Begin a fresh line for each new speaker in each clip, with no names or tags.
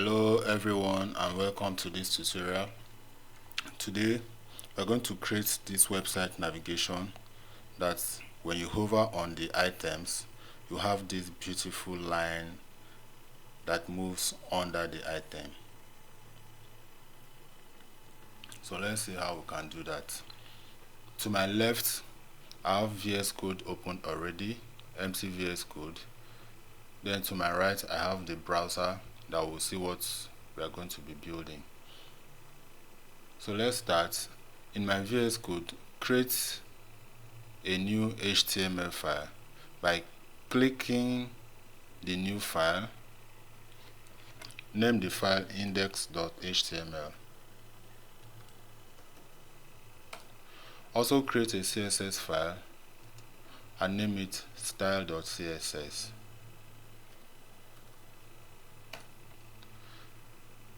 Hello everyone and welcome to this tutorial. Today we're going to create this website navigation that when you hover on the items you have this beautiful line that moves under the item. So let's see how we can do that. To my left I have VS Code opened already, empty VS Code. Then to my right I have the browser that will see what we are going to be building. So let's start. In my VS Code, create a new HTML file by clicking the new file. Name the file index.html. Also create a CSS file and name it style.css.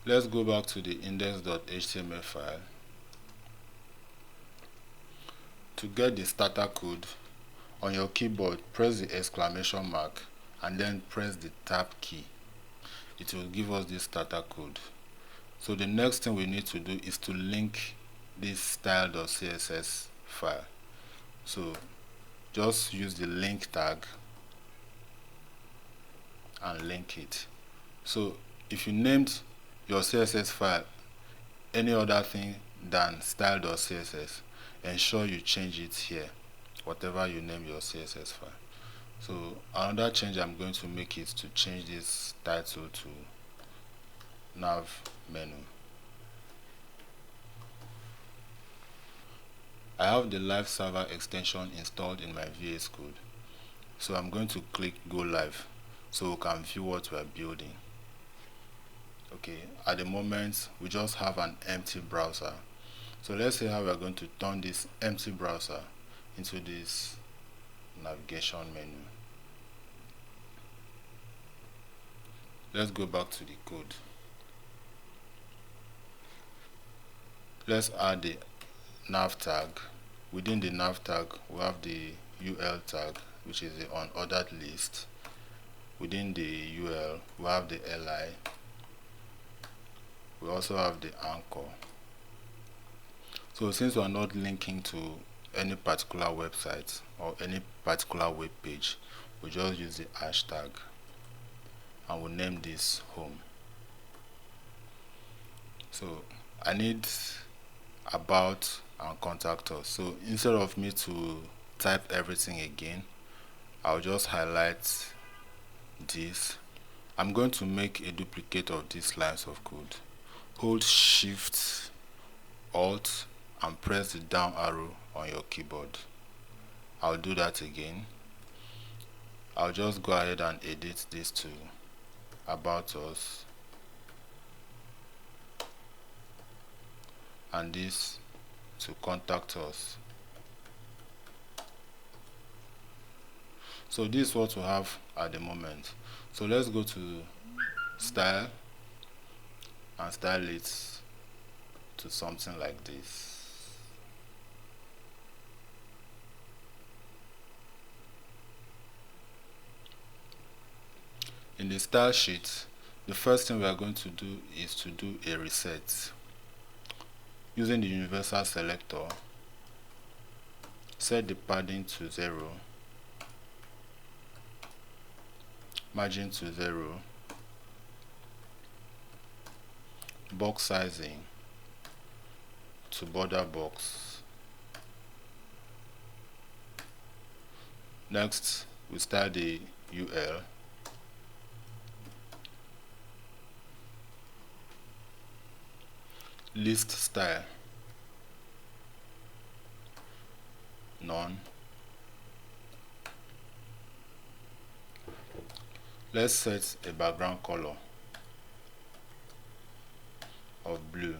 Let's go back to the index.html file. To get the starter code, on your keyboard press the exclamation mark and then press the tab key. It will give us this starter code. So the next thing we need to do is to link this style.css file. So just use the link tag and link it. So if you named your CSS file any other thing than style.css, ensure you change it here, whatever you name your CSS file. So another change I'm going to make is to change this title to nav menu. I have the live server extension installed in my VS Code, so I'm going to click go live so we can view what we are building. Okay, at the moment we just have an empty browser, so let's see how we are going to turn this empty browser into this navigation menu. Let's go back to the code. Let's add the nav tag. Within the nav tag we have the UL tag, which is the unordered list. Within the UL we have the li. We also have the anchor. So since we are not linking to any particular website or any particular web page, we just use the hashtag and we'll name this home. So I need about and contact us. So instead of me to type everything again, I'll just highlight this. I'm going to make a duplicate of these lines of code. Hold Shift Alt and press the down arrow on your keyboard. I'll do that again. I'll just go ahead and edit this to about us and this to contact us. So this is what we have at the moment. So let's go to style and style it to something like this. In the style sheet, the first thing we are going to do is to do a reset. Using the universal selector, set the padding to 0, margin to 0, box sizing to border box. Next we style the UL. List style none. Let's set a background color of blue.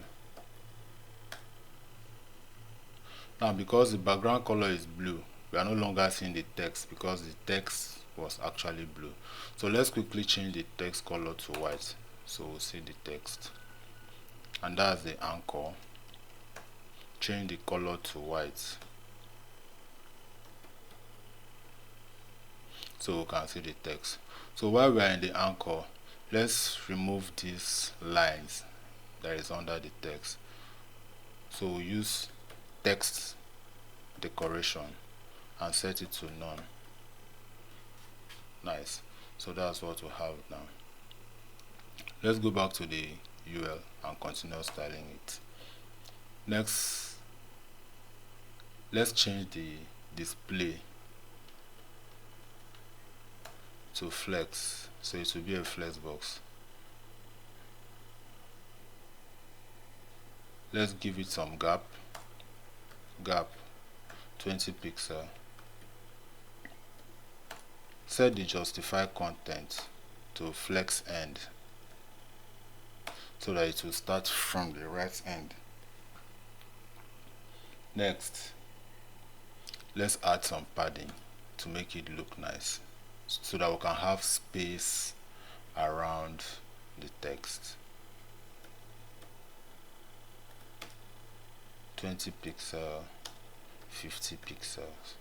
Now because the background color is blue, we are no longer seeing the text because the text was actually blue. So let's quickly change the text color to white so we'll see the text. And that's the anchor. Change the color to white so we can see the text. So while we are in the anchor, let's remove these lines that is under the text. So we'll use text decoration and set it to none. Nice. So that's what we have now. Let's go back to the UL and continue styling it. Next, let's change the display to flex, so it will be a flex box. Let's give it some gap 20 pixel. Set the justify content to flex end so that it will start from the right end. Next, let's add some padding to make it look nice, so that we can have space around the text. 20 pixel, 50 pixels.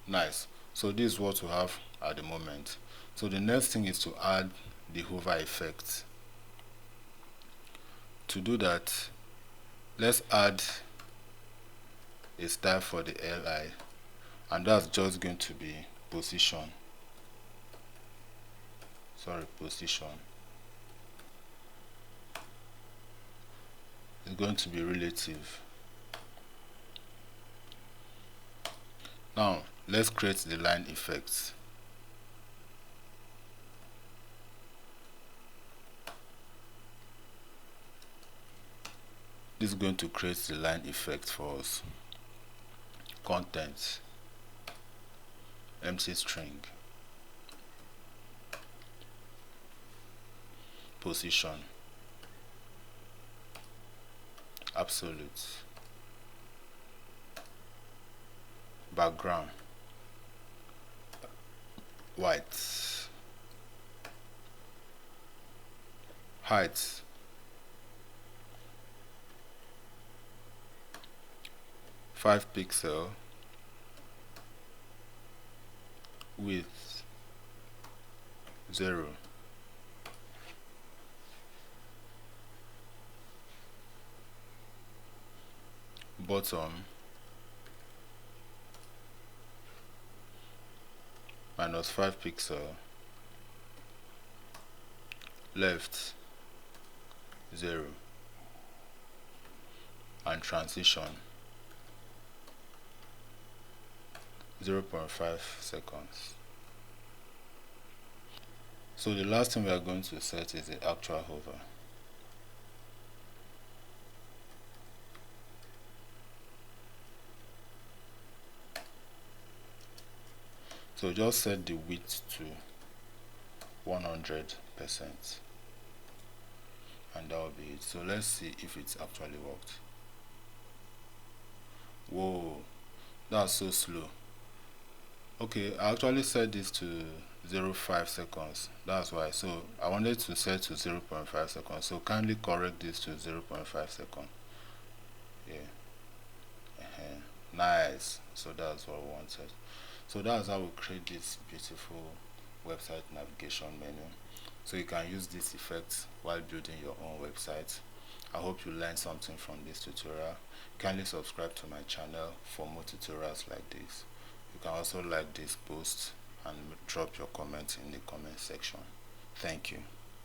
Nice. So this is what we have at the moment. So the next thing is to add the hover effect. To do that, let's add a style for the li, and that's just going to be position. It's going to be relative. Now let's create the line effects. This is going to create the line effect for us. Content, empty string, position, absolute, background, white, height, five pixel, width 0, bottom -5 pixel, left 0, and transition 0.5 seconds. So the last thing we are going to set is the actual hover. So just set the width to 100%, and that will be it. So let's see if it's actually worked. Whoa, that's so slow. Okay, I actually set this to 0.5 seconds. That's why. So I wanted to set to 0.5 seconds. So kindly correct this to 0.5 seconds. Yeah. Nice. So that's what we wanted. So that's how we create this beautiful website navigation menu. So you can use this effect while building your own website. I hope you learned something from this tutorial. Kindly subscribe to my channel for more tutorials like this. You can also like this post and drop your comments in the comment section. Thank you.